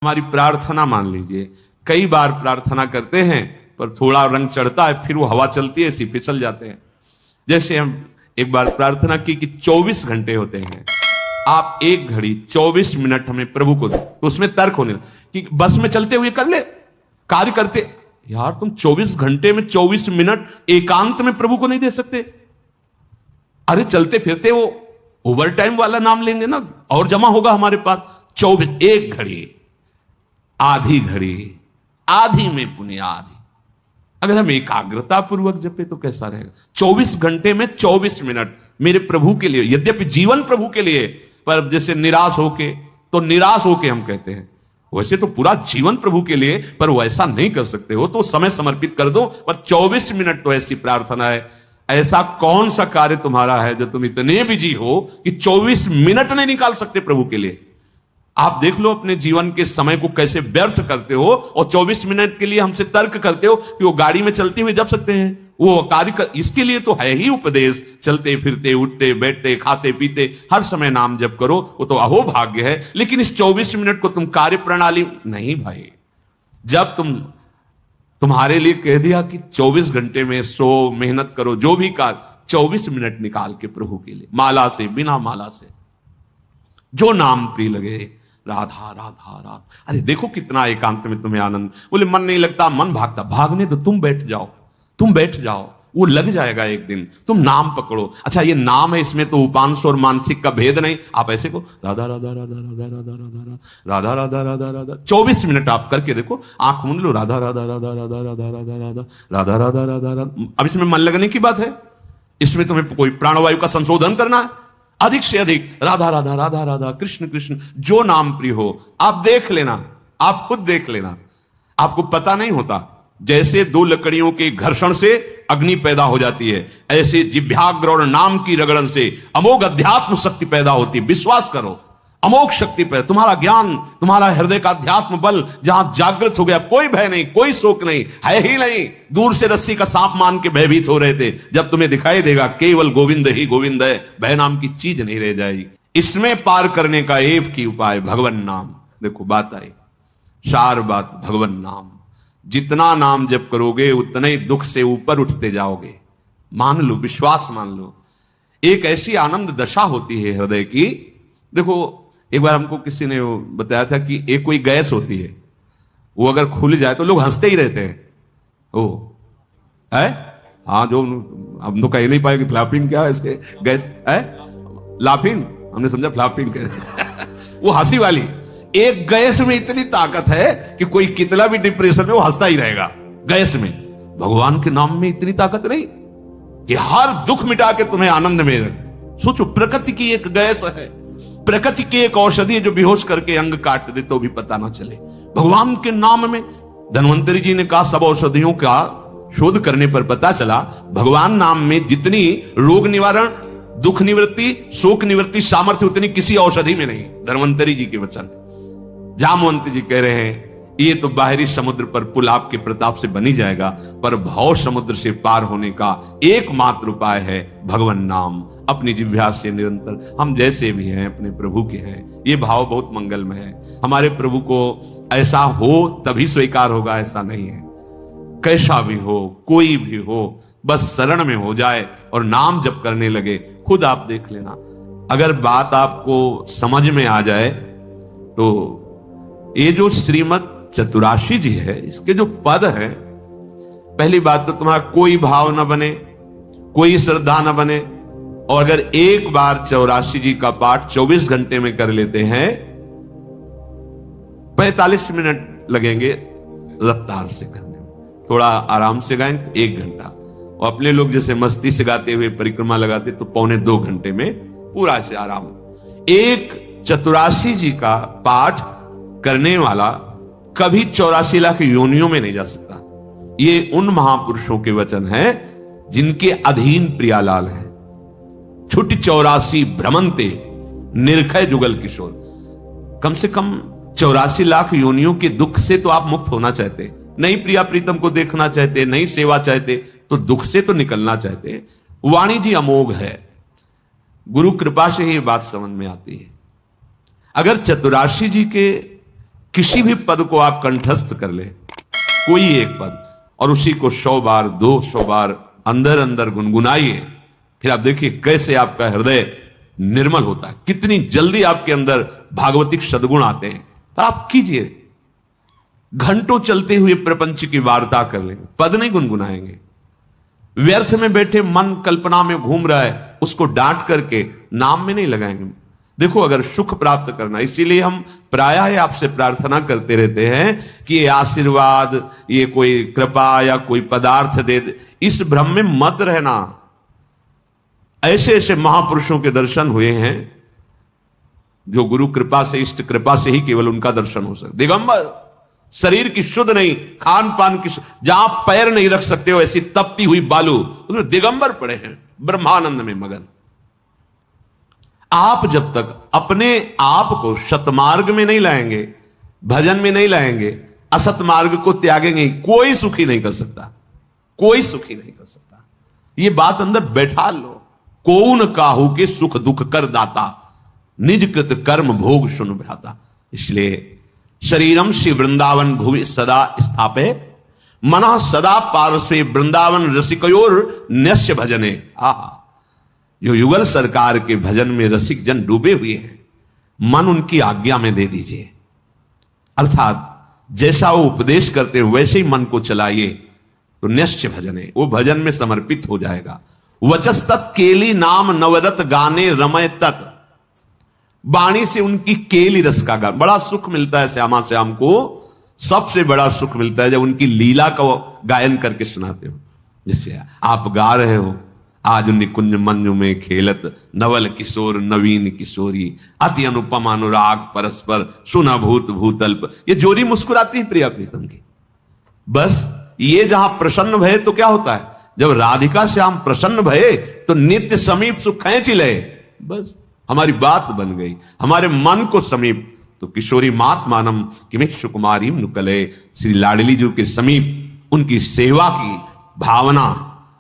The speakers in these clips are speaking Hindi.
हमारी प्रार्थना मान लीजिए, कई बार प्रार्थना करते हैं पर थोड़ा रंग चढ़ता है, फिर वो हवा चलती है, ऐसी फिसल जाते हैं। जैसे हम एक बार प्रार्थना की कि 24 घंटे होते हैं, आप एक घड़ी 24 मिनट हमें प्रभु को दो, तो उसमें तर्क होने लगा कि बस में चलते हुए कर ले, कार्य करते। यार तुम 24 घंटे में 24 मिनट एकांत में प्रभु को नहीं दे सकते? अरे चलते फिरते वो ओवर टाइम वाला नाम लेंगे ना, और जमा होगा हमारे पास। 24 एक घड़ी, आधी घड़ी, आधी में पुण्य आधी, अगर हम एकाग्रता पूर्वक जपे तो कैसा रहेगा? 24 घंटे में 24 मिनट मेरे प्रभु के लिए, यद्यपि जीवन प्रभु के लिए, पर जैसे निराश होके, तो निराश होके हम कहते हैं, वैसे तो पूरा जीवन प्रभु के लिए, पर वैसा नहीं कर सकते हो तो समय समर्पित कर दो, पर 24 मिनट तो ऐसी प्रार्थना है। ऐसा कौन सा कार्य तुम्हारा है जो तुम इतने बिजी हो कि 24 मिनट नहीं निकाल सकते प्रभु के लिए? आप देख लो अपने जीवन के समय को कैसे व्यर्थ करते हो, और 24 मिनट के लिए हमसे तर्क करते हो कि वो गाड़ी में चलते हुए जप सकते हैं, वो कार्य इसके लिए तो है ही उपदेश, चलते फिरते उठते बैठते खाते पीते हर समय नाम जप करो, वो तो अहो भाग्य है। लेकिन इस 24 मिनट को तुम कार्य प्रणाली नहीं भाई। जब तुम्हारे लिए कह दिया कि 24 घंटे में सो मेहनत करो, जो भी कार्य 24 मिनट निकाल के प्रभु के लिए, माला से बिना माला से, जो नाम प्रिय लगे, राधा राधा राधा। अरे देखो कितना एकांत में तुम्हें आनंद। बोले मन नहीं लगता, मन भागता, भागने दो, तुम बैठ जाओ, तुम बैठ जाओ, वो लग जाएगा एक दिन। तुम नाम पकड़ो। अच्छा ये नाम है, इसमें तो उपांश और मानसिक का भेद नहीं। आप ऐसे को राधा राधा राधा राधा राधा राधा राधा राधा राधा राधा 24 मिनट आप करके देखो, आंख मूंद लो, राधा राधा राधा राधा राधा राधा राधा राधा राधा राधा राधा। अब इसमें मन लगने की बात है, इसमें तुम्हें कोई प्राणवायु का संशोधन करना है, अधिक से अधिक राधा राधा राधा राधा कृष्ण कृष्ण, जो नाम प्रिय हो। आप देख लेना, आप खुद देख लेना, आपको पता नहीं होता। जैसे दो लकड़ियों के घर्षण से अग्नि पैदा हो जाती है, ऐसे जिह्वाग्र और नाम की रगड़न से अमोघ अध्यात्म शक्ति पैदा होती है। विश्वास करो, अमोघ शक्ति पैदा, तुम्हारा ज्ञान, तुम्हारा हृदय का अध्यात्म बल जहां जागृत हो गया, कोई भय नहीं, कोई शोक नहीं है ही नहीं। दूर से रस्सी का सांप मान के भयभीत हो रहे थे, जब तुम्हें दिखाई देगा केवल गोविंद ही गोविंद है, भय नाम की चीज नहीं रह जाएगी। इसमें पार करने का एक ही उपाय भगवान नाम। देखो बात आई, सार बात भगवान नाम। जितना नाम जप करोगे उतना ही दुख से ऊपर उठते जाओगे। मान लो, विश्वास मान लो। एक ऐसी आनंद दशा होती है हृदय की। देखो एक बार हमको किसी ने बताया था कि एक कोई गैस होती है, वो अगर खुल जाए तो लोग हंसते ही रहते हैं। ओ है, हाँ, जो हम तो कह नहीं पाए कि फ्लैपिंग क्या है इसके, गैस है लाफिंग, हमने समझा फ्लैपिंग वो हंसी वाली। एक गैस में इतनी ताकत है कि कोई कितना भी डिप्रेशन में वो हंसता ही रहेगा। गैस में, भगवान के नाम में इतनी ताकत नहीं कि हर दुख मिटा के तुम्हें आनंद में रखे। सोचो, प्रकृति की एक गैस है, प्रकृति की एक औषधि है जो बेहोश करके अंग काट दे तो भी पता ना चले। भगवान के नाम में, धन्वंतरी जी ने कहा, सब औषधियों का शोध करने पर पता चला भगवान नाम में जितनी रोग निवारण, दुख निवृत्ति, शोक निवृत्ति सामर्थ्य उतनी किसी औषधि में नहीं। धन्वंतरी जी के वचन। जामवंत जी कह रहे हैं, ये तो बाहरी समुद्र पर पुल आपके प्रताप से बनी जाएगा, पर भव समुद्र से पार होने का एकमात्र उपाय है भगवान नाम। अपनी जिह्वा से निरंतर, हम जैसे भी हैं अपने प्रभु के हैं, ये भाव बहुत मंगलमय है। हमारे प्रभु को ऐसा हो तभी स्वीकार होगा, ऐसा नहीं है। कैसा भी हो, कोई भी हो, बस शरण में हो जाए और नाम जप करने लगे। खुद आप देख लेना, अगर बात आपको समझ में आ जाए तो ये जो श्रीमद चतुराशी जी है, इसके जो पद हैं, पहली बात तो तुम्हारा कोई भाव न बने, कोई श्रद्धा न बने। और अगर एक बार 84 जी का पाठ 24 घंटे में कर लेते हैं, 45 मिनट लगेंगे रफ्तार से करने में, थोड़ा आराम से गाएं 1 घंटा, और अपने लोग जैसे मस्ती से गाते हुए परिक्रमा लगाते तो 1.25 घंटे में पूरा से आराम। एक 84 जी का पाठ करने वाला कभी 84 लाख योनियों में नहीं जा सकता। ये उन महापुरुषों के वचन हैं जिनके अधीन प्रियालाल है। छुट 84 भ्रमंते निर्खय जुगल किशोर। कम से कम 84 लाख योनियों के दुख से तो आप मुक्त होना चाहते, नहीं प्रिया प्रीतम को देखना चाहते, नहीं सेवा चाहते, तो दुख से तो निकलना चाहते। वाणी जी अमोघ है, गुरु कृपा से ही बात समझ में आती है। अगर चतुराशी जी के किसी भी पद को आप कंठस्थ कर ले, कोई एक पद, और उसी को 100 बार 200 बार अंदर अंदर गुनगुनाइए, फिर आप देखिए कैसे आपका हृदय निर्मल होता है, कितनी जल्दी आपके अंदर भागवतिक सद्गुण आते हैं। तो आप कीजिए, घंटों चलते हुए प्रपंच की वार्ता कर लेंगे, पद नहीं गुनगुनाएंगे। व्यर्थ में बैठे मन कल्पना में घूम रहा है, उसको डांट करके नाम में नहीं लगाएंगे। देखो, अगर सुख प्राप्त करना, इसीलिए हम प्रायः आपसे प्रार्थना करते रहते हैं कि ये आशीर्वाद, ये कोई कृपा या कोई पदार्थ दे दे, इस भ्रम में मत रहना। ऐसे ऐसे महापुरुषों के दर्शन हुए हैं जो गुरु कृपा से, इष्ट कृपा से ही केवल उनका दर्शन हो सकता। दिगंबर, शरीर की शुद्ध नहीं, खान पान की, जहां पैर नहीं रख सकते हो ऐसी तपती हुई बालू, उसमें दिगंबर पड़े हैं, ब्रह्मानंद में मगन। आप जब तक अपने आप को सतमार्ग में नहीं लाएंगे, भजन में नहीं लाएंगे, असत मार्ग को त्यागेंगे, कोई सुखी नहीं कर सकता, कोई सुखी नहीं कर सकता। ये बात अंदर बैठा लो। कौन काहू के सुख दुख कर दाता, निज कृत कर्म भोग सुन भ्राता। इसलिए शरीरम श्री वृंदावन भुवि सदा स्थापे, मना सदा पार्श्वे वृंदावन रसिकयोर न्यस्य भजने। आहा, जो युगल सरकार के भजन में रसिक जन डूबे हुए हैं, मन उनकी आज्ञा में दे दीजिए। अर्थात जैसा वो उपदेश करते हैं वैसे ही मन को चलाइए, तो न्यस्य भजने, वो भजन में समर्पित हो जाएगा। वचस्तत् केली नाम नवरत गाने रमय तत्, वाणी से उनकी केली रस का गान, बड़ा सुख मिलता है श्यामा श्याम को। सबसे बड़ा सुख मिलता है जब उनकी लीला का गायन करके सुनाते हो। जैसे आप गा रहे हो, आज निकुंज मंजू में खेलत नवल किशोर नवीन किशोरी, अति अनुपम अनुराग परस्पर सुना भूत भूतल्प, ये जोरी मुस्कुराती है प्रिया प्रीतम की। बस ये जहां प्रसन्न भये तो क्या होता है, जब राधिका श्याम प्रसन्न भये तो नित्य समीप सुख खींच ले। बस हमारी बात बन गई, हमारे मन को समीप। तो किशोरी मात मानम किमिश कुमारी नुकले, श्री लाडली जी के समीप उनकी सेवा की भावना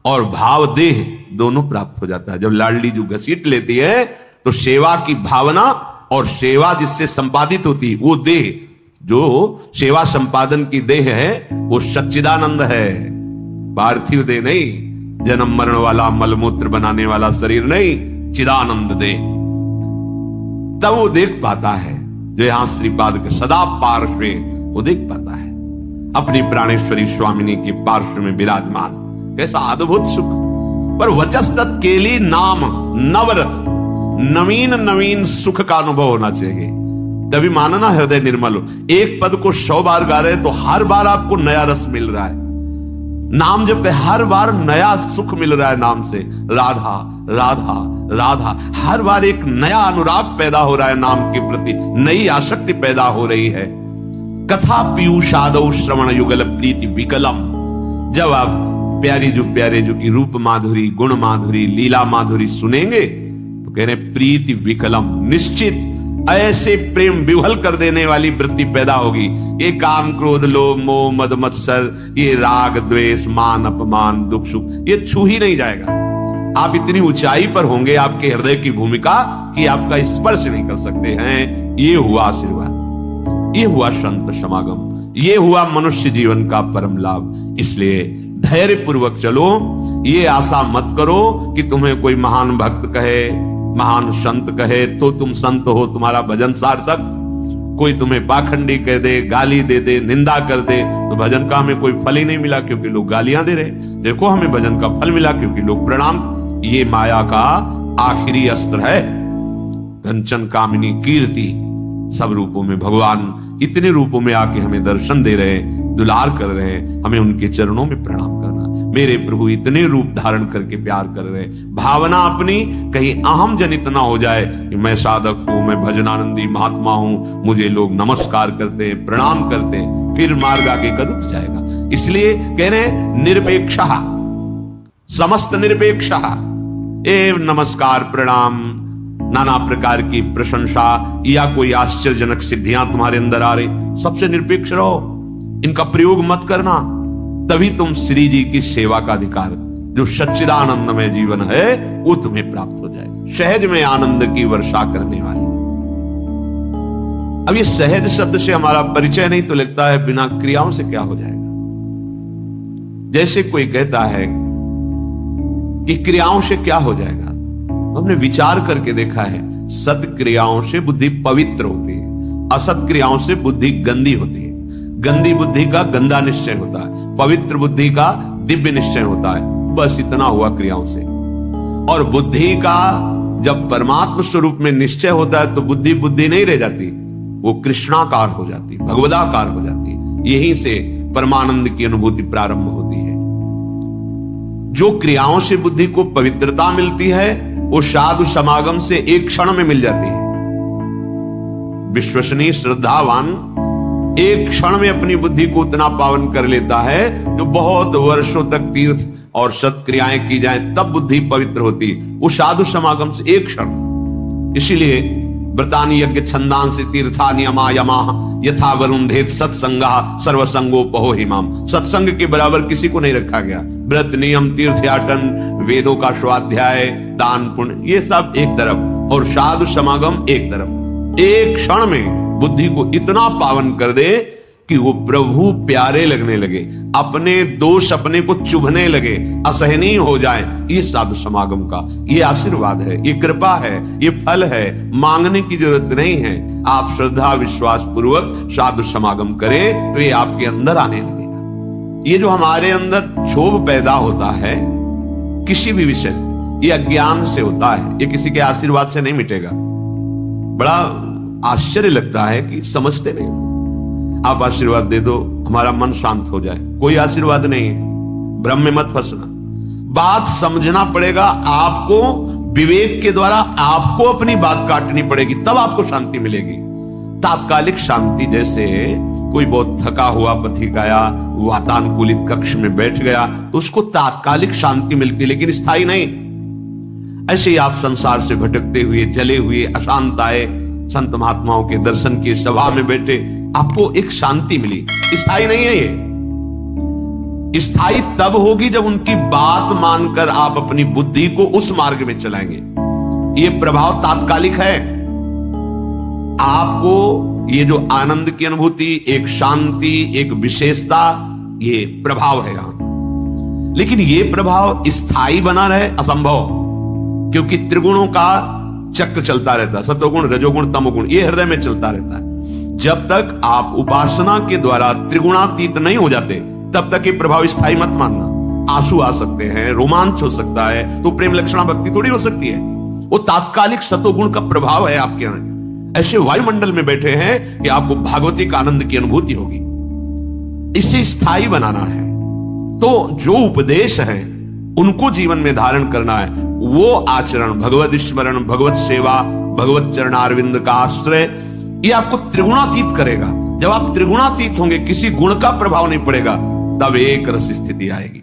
और भाव देह दोनों प्राप्त हो जाता है। जब लाडली जी घसीट लेती है तो सेवा की भावना और सेवा जिससे संपादित होती है वो देह, जो सेवा संपादन की देह है वो सच्चिदानंद है, पार्थिव देह नहीं, जन्म मरण वाला मलमूत्र बनाने वाला शरीर नहीं, चिदानंद देह। तब वो देख पाता है जो यहां श्रीपाद के सदा पार्श्वे, वो देख पाता है अपनी प्राणेश्वरी स्वामिनी के पार्श्व में विराजमान, कैसा अद्भुत सुख। पर वचस्तत् केली नाम नवरत, नवीन नवीन सुख का अनुभव होना चाहिए, तभी मानना हृदय निर्मल हो। एक पद को 100 बार गा रहे तो हर बार आपको नया रस मिल रहा है। नाम जब पे हर बार नया सुख मिल रहा है नाम से, राधा राधा राधा, हर बार एक नया अनुराग पैदा हो रहा है नाम के प्रति, नई आसक्ति पैदा हो रही है। कथा पीयूषादौ श्रवण युगल प्रीति विकलम, जब आप प्यारे जो की रूप माधुरी, गुण माधुरी, लीला माधुरी सुनेंगे तो कह रहे प्रीति विकलम, निश्चित ऐसे प्रेम विह्वल कर देने वाली वृत्ति पैदा होगी। ये काम क्रोध लोभ मोह मद मत्सर, ये राग द्वेष मान अपमान दुख सुख, ये छू ही नहीं जाएगा। आप इतनी ऊंचाई पर होंगे आपके हृदय की भूमिका कि आपका स्पर्श नहीं कर सकते हैं। ये हुआ आशीर्वाद, ये हुआ संत समागम, ये हुआ मनुष्य जीवन का परम लाभ। इसलिए धैर्य पूर्वक चलो, ये आशा मत करो कि तुम्हें कोई महान भक्त कहे, महान संत कहे तो तुम संत हो, तुम्हारा भजन सार्थक। कोई तुम्हें पाखंडी कह दे, गाली दे दे, निंदा कर दे, तो भजन का हमें कोई फल ही नहीं मिला क्योंकि लोग गालियां दे रहे। देखो हमें भजन का फल मिला क्योंकि लोग प्रणाम। ये माया का आखिरी अस्त्र है, कंचन कामिनी कीर्ति। सब रूपों में भगवान इतने रूपों में आके हमें दर्शन दे रहे, दुलार कर रहे हैं, हमें उनके चरणों में प्रणाम करना। मेरे प्रभु इतने रूप धारण करके प्यार कर रहे, भावना अपनी कहीं अहम जनित ना हो जाए कि मैं साधक हूं, मैं भजनानंदी महात्मा हूं, मुझे लोग नमस्कार करते हैं, प्रणाम करते हैं, फिर मार्ग आगे का रुक जाएगा। इसलिए कह रहे निरपेक्ष, समस्त निरपेक्ष, एवं नमस्कार प्रणाम, नाना प्रकार की प्रशंसा या कोई आश्चर्यजनक सिद्धियां तुम्हारे अंदर आ रही, सबसे निरपेक्ष रहो, इनका प्रयोग मत करना। तभी तुम श्री जी की सेवा का अधिकार, जो सच्चिदानंदमय जीवन है, वो तुम्हें प्राप्त हो जाएगा। सहज में आनंद की वर्षा करने वाली। अब ये सहज शब्द से हमारा परिचय नहीं तो लगता है बिना क्रियाओं से क्या हो जाएगा। जैसे कोई कहता है कि क्रियाओं से क्या हो जाएगा, हमने विचार करके देखा है सत क्रियाओं से बुद्धि पवित्र होती है, असत क्रियाओं से बुद्धि गंदी होती है। गंदी बुद्धि का गंदा निश्चय होता है, पवित्र बुद्धि का दिव्य निश्चय होता है। बस इतना हुआ क्रियाओं से। और बुद्धि का जब परमात्म स्वरूप में निश्चय होता है तो बुद्धि बुद्धि नहीं रह जाती, वो कृष्णाकार हो जाती, भगवदाकार हो जाती। यहीं से परमानंद की अनुभूति प्रारंभ होती है। जो क्रियाओं से बुद्धि को पवित्रता मिलती है वो साधु समागम से एक क्षण में मिल जाती है। विश्वसनीय श्रद्धावान एक क्षण में अपनी बुद्धि को उतना पावन कर लेता है जो बहुत वर्षों तक तीर्थ और सत्क्रियाएं की जाएं तब बुद्धि पवित्र होती, वो साधु समागम से एक क्षण। इसीलिए व्रतानि यज्ञ छंदांसि तीर्थानि यमा यमा यथा वरुंधेत सत्संगा सर्वसंगोपहो हिमाम। सत्संग के बराबर किसी को नहीं रखा गया। व्रत नियम तीर्थयाटन वेदों का स्वाध्याय दान पुण्य ये सब एक तरफ और साधु समागम एक तरफ। एक क्षण में बुद्धि को इतना पावन कर दे कि वो प्रभु प्यारे लगने लगे, अपने दोष अपने को चुभने लगे, असहनीय हो जाए। ये साधु समागम का ये आशीर्वाद है, ये कृपा है, ये फल है। मांगने की जरूरत नहीं है। आप श्रद्धा विश्वास पूर्वक साधु समागम करें तो ये आपके अंदर आने लगेगा। ये जो हमारे अंदर क्षोभ पैदा होता है किसी भी विषय से, ये अज्ञान से होता है, ये किसी के आशीर्वाद से नहीं मिटेगा। बड़ा आश्चर्य लगता है कि समझते नहीं। आप आशीर्वाद दे दो हमारा मन शांत हो जाए, कोई आशीर्वाद नहीं है। भ्रम में मत फंसना, बात समझना पड़ेगा। आपको विवेक के द्वारा आपको अपनी बात काटनी पड़ेगी, तब आपको शांति मिलेगी। तात्कालिक शांति, जैसे कोई बहुत थका हुआ पथिक आया, वातानुकूलित कक्ष में बैठ गया तो उसको तात्कालिक शांति मिलती, लेकिन स्थायी नहीं। ऐसे ही आप संसार से भटकते हुए जले हुए अशांत आए, संत महात्माओं के दर्शन की सभा में बैठे, आपको एक शांति मिली, स्थायी नहीं है ये। स्थायी तब होगी जब उनकी बात मानकर आप अपनी बुद्धि को उस मार्ग में चलाएंगे। ये प्रभाव तात्कालिक है। आपको ये जो आनंद की अनुभूति, एक शांति, एक विशेषता, ये प्रभाव है यहां। लेकिन ये प्रभाव स्थायी बना रहे असंभव, क्योंकि त्रिगुणों का चक्र चलता रहता है, सतोगुण रजोगुण तमोगुण, ये हृदय में चलता रहता है। जब तक आप उपासना के द्वारा त्रिगुणातीत नहीं हो जाते तब तक ये प्रभाव स्थायी मत मानना। आंसू आ सकते हैं, रोमांच हो सकता है, तो प्रेम लक्षणा भक्ति थोड़ी हो सकती है। वो तात्कालिक सतोगुण का प्रभाव है आपके अंदर। ऐसे वायुमंडल में बैठे हैं कि आपको भागवतिक आनंद की अनुभूति होगी। इसे स्थायी बनाना है तो जो उपदेश है उनको जीवन में धारण करना है। वो आचरण, भगवत स्मरण, भगवत सेवा, भगवत चरणारविंद का आश्रय, ये आपको त्रिगुणातीत करेगा। जब आप त्रिगुणातीत होंगे, किसी गुण का प्रभाव नहीं पड़ेगा, तब एक रस स्थिति आएगी।